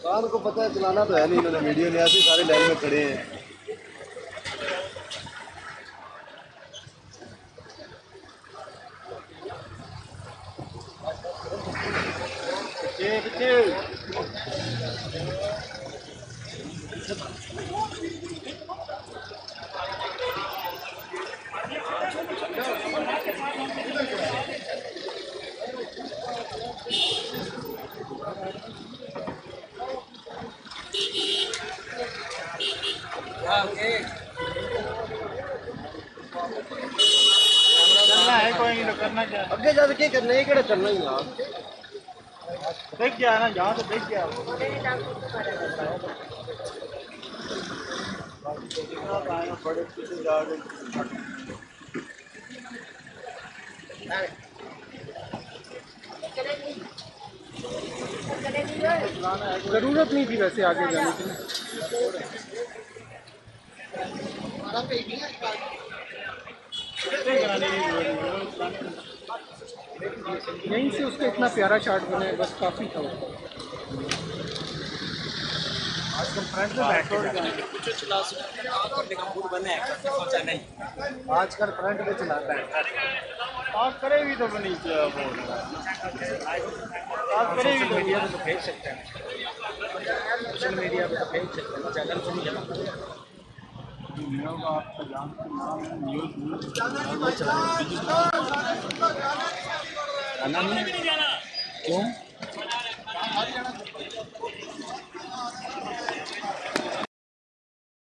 कान को पता है चलाना तो है नहीं, इन्होंने वीडियो लिया थी, सारे लाइन में खड़े हैं। चलना है कोई नहीं तो करना क्या अगे जाके क्या करना है, केड़ा चलना ही ना देख गया ना जहाँ तो देख गया बड़े पीछे जा जरूरत नहीं थी वैसे आगे जाने की। यहीं से उसका इतना प्यारा चार्ट बना है, बस काफ़ी था उसको। आजकल फ्रंट में बैठ कुछ चला करने का मूड बने है, सोचा नहीं आजकल फ्रंट में चलाता है। आप करे भी तो नहीं आप करे भी मीडिया पे तो भेज सकते हैं, सोशल मीडिया पे तो भेज सकते हैं, चैनल से नहीं जमा आपका जानते नाम न्यूज़ क्यों